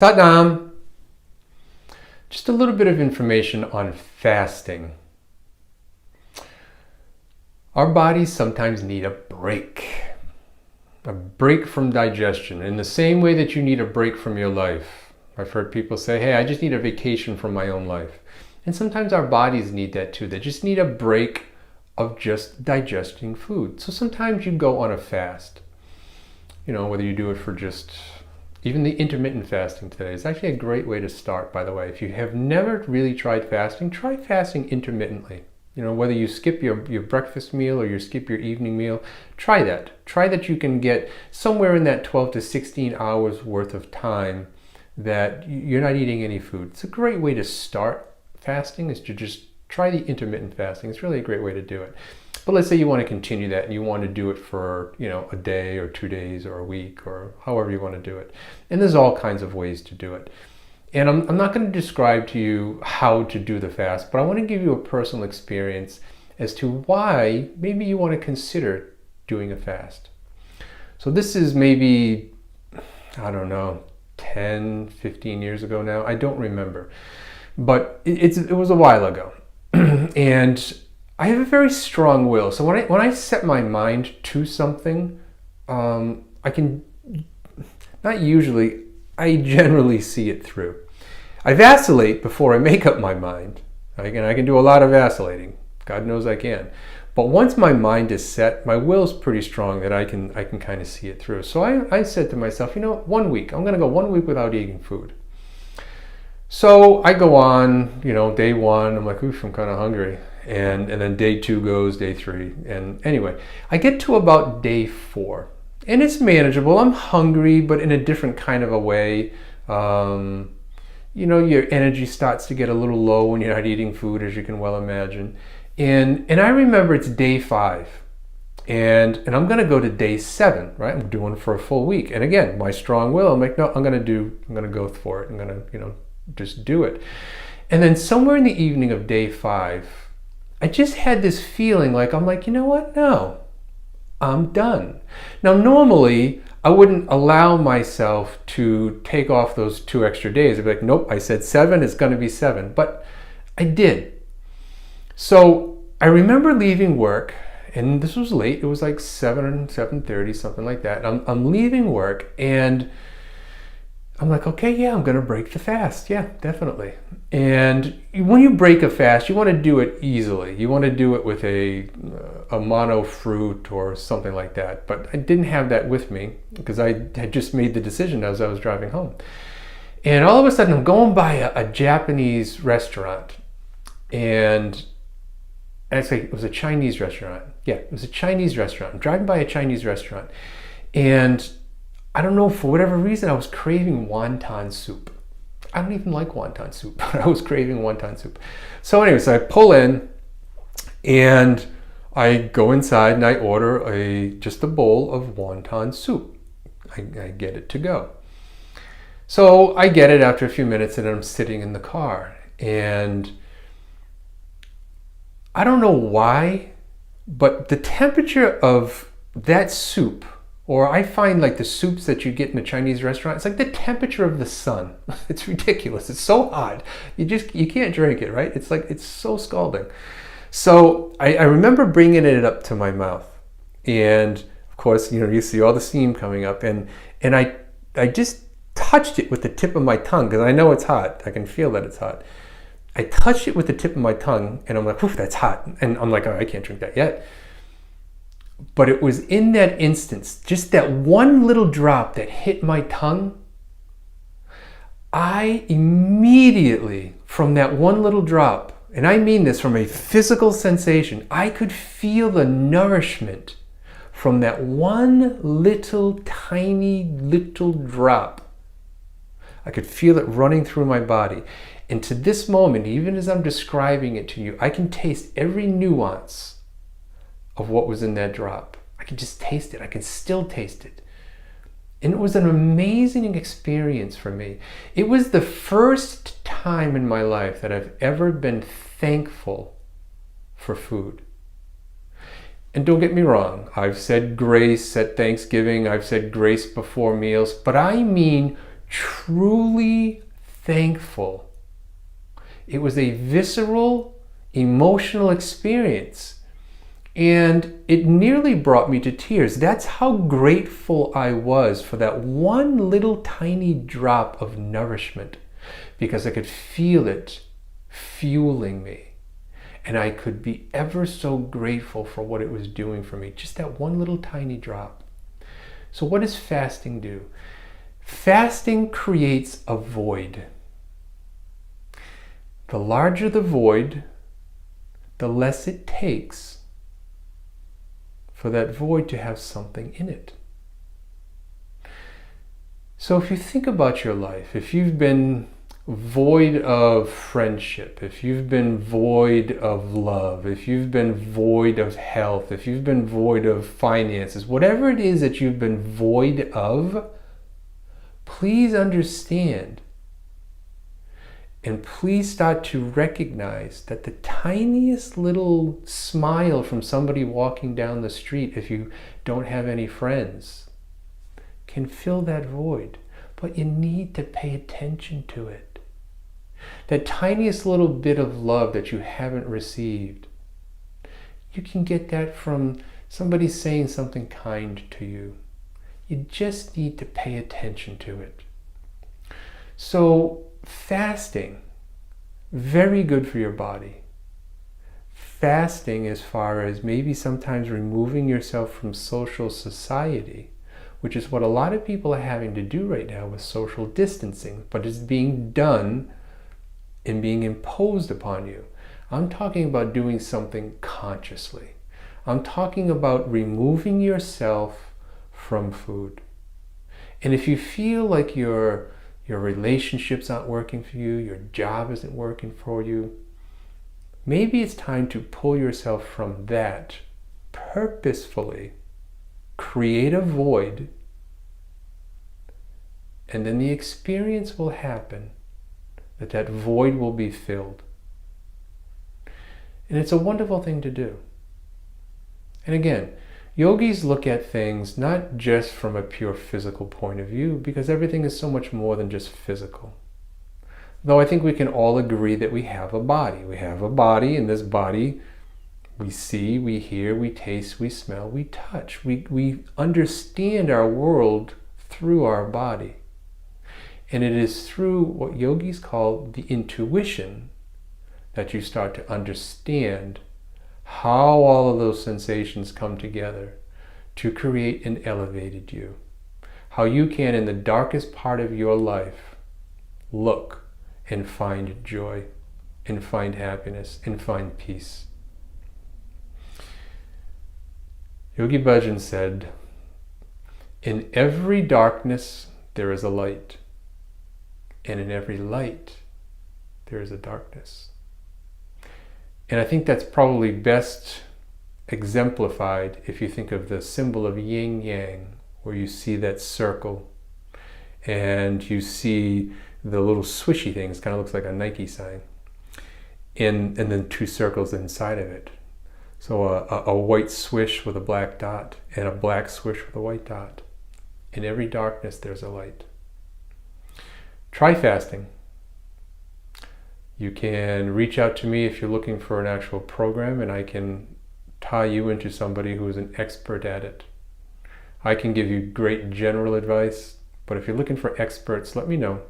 Ta-dam! Just a little bit of information on fasting. Our bodies sometimes need a break from digestion, in the same way that you need a break from your life. I've heard people say, hey, I just need a vacation from my own life. And sometimes our bodies need that too. They just need a break of just digesting food. So sometimes you go on a fast. Whether you do it for just even the intermittent fasting today is actually a great way to start, by the way. If you have never really tried fasting, try fasting intermittently. Whether you skip your breakfast meal or you skip your evening meal, try that. Try that you can get somewhere in that 12 to 16 hours worth of time that you're not eating any food. It's a great way to start fasting, is to just try the intermittent fasting. It's really a great way to do it. But let's say you want to continue that and you want to do it for, a day or 2 days or a week or however you want to do it. And there's all kinds of ways to do it. And I'm not going to describe to you how to do the fast, but I want to give you a personal experience as to why maybe you want to consider doing a fast. So this is maybe, 10, 15 years ago now. I don't remember. But it was a while ago. And I have a very strong will. So when I set my mind to something, I can, not usually, I generally see it through. I vacillate before I make up my mind. I can do a lot of vacillating. God knows I can. But once my mind is set, my will's pretty strong that I can kind of see it through. So I said to myself, 1 week. I'm going to go 1 week without eating food. So I go on, day one, I'm like, oof, I'm kind of hungry. And then day 2 goes, day 3. And anyway, I get to about day 4. And it's manageable. I'm hungry, but in a different kind of a way. Your energy starts to get a little low when you're not eating food, as you can well imagine. And I remember it's day 5. And I'm going to go to day 7, right? I'm doing it for a full week. And again, my strong will, I'm like, no, I'm going to go for it. I'm going to, just do it. And then somewhere in the evening of day 5, I just had this feeling like, I'm like, you know what? No, I'm done. Now, normally, I wouldn't allow myself to take off those 2 extra days. I'd be like, nope, I said 7, it's going to be 7. But I did. So I remember leaving work, and this was late. It was like 7:30, something like that. I'm leaving work, and I'm like, okay, yeah, I'm going to break the fast. Yeah, definitely. And when you break a fast, you want to do it easily. You want to do it with a mono fruit or something like that. But I didn't have that with me because I had just made the decision as I was driving home. And all of a sudden, I'm going by a Japanese restaurant. And actually, it was a Chinese restaurant. Yeah, it was a Chinese restaurant. I'm driving by a Chinese restaurant. And I don't know, for whatever reason, I was craving wonton soup. I don't even like wonton soup, but I was craving wonton soup. So anyway, so I pull in and I go inside and I order just a bowl of wonton soup. I get it to go. So I get it after a few minutes and I'm sitting in the car. And I don't know why, but the temperature of that soup, or I find like the soups that you get in a Chinese restaurant, it's like the temperature of the sun. It's ridiculous. It's so hot. You can't drink it, right? It's like, it's so scalding. So I remember bringing it up to my mouth. And of course, you see all the steam coming up. And I just touched it with the tip of my tongue because I know it's hot. I can feel that it's hot. I touched it with the tip of my tongue and I'm like, oof, that's hot. And I'm like, oh, I can't drink that yet. But it was in that instance, just that one little drop that hit my tongue, I immediately, from that one little drop, and I mean this from a physical sensation, I could feel the nourishment from that one little tiny little drop. I could feel it running through my body. And to this moment, even as I'm describing it to you, I can taste every nuance of what was in that drop. I can just taste it. I can still taste it. And it was an amazing experience for me. It was the first time in my life that I've ever been thankful for food. And don't get me wrong, I've said grace at Thanksgiving, I've said grace before meals, but I mean truly thankful. It was a visceral, emotional experience. And it nearly brought me to tears. That's how grateful I was for that one little tiny drop of nourishment, because I could feel it fueling me. And I could be ever so grateful for what it was doing for me. Just that one little tiny drop. So what does fasting do? Fasting creates a void. The larger the void, the less it takes for that void to have something in it. So if you think about your life, if you've been void of friendship, if you've been void of love, if you've been void of health, if you've been void of finances, whatever it is that you've been void of, please understand and please start to recognize that the tiniest little smile from somebody walking down the street, if you don't have any friends, can fill that void. But you need to pay attention to it. That tiniest little bit of love that you haven't received, you can get that from somebody saying something kind to you. You just need to pay attention to it. So fasting, very good for your body. Fasting as far as maybe sometimes removing yourself from social society, which is what a lot of people are having to do right now with social distancing, but it's being done and being imposed upon you. I'm talking about doing something consciously. I'm talking about removing yourself from food. And if you feel like your relationships aren't working for you, your job isn't working for you, maybe it's time to pull yourself from that purposefully, create a void, and then the experience will happen that void will be filled. And it's a wonderful thing to do. And again, yogis look at things not just from a pure physical point of view, because everything is so much more than just physical. Though I think we can all agree that we have a body. We have a body, and this body we see, we hear, we taste, we smell, we touch. We understand our world through our body. And it is through what yogis call the intuition that you start to understand how all of those sensations come together to create an elevated you. How you can, in the darkest part of your life, look and find joy, and find happiness, and find peace. Yogi Bhajan said, "In every darkness there is a light. And in every light, there is a darkness." And I think that's probably best exemplified if you think of the symbol of yin-yang, where you see that circle, and you see the little swishy things, kind of looks like a Nike sign, and then two circles inside of it. So a white swish with a black dot, and a black swish with a white dot. In every darkness, there's a light. Try fasting. You can reach out to me if you're looking for an actual program, and I can tie you into somebody who is an expert at it. I can give you great general advice, but if you're looking for experts, let me know,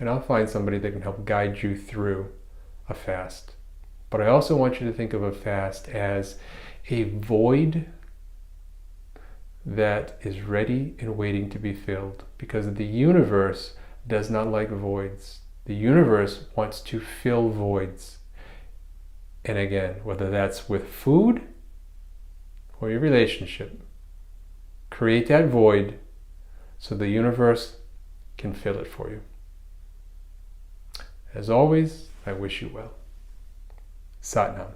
and I'll find somebody that can help guide you through a fast. But I also want you to think of a fast as a void that is ready and waiting to be filled, because the universe does not like voids. The universe wants to fill voids. And again, whether that's with food or your relationship, create that void so the universe can fill it for you. As always, I wish you well. Sat Nam.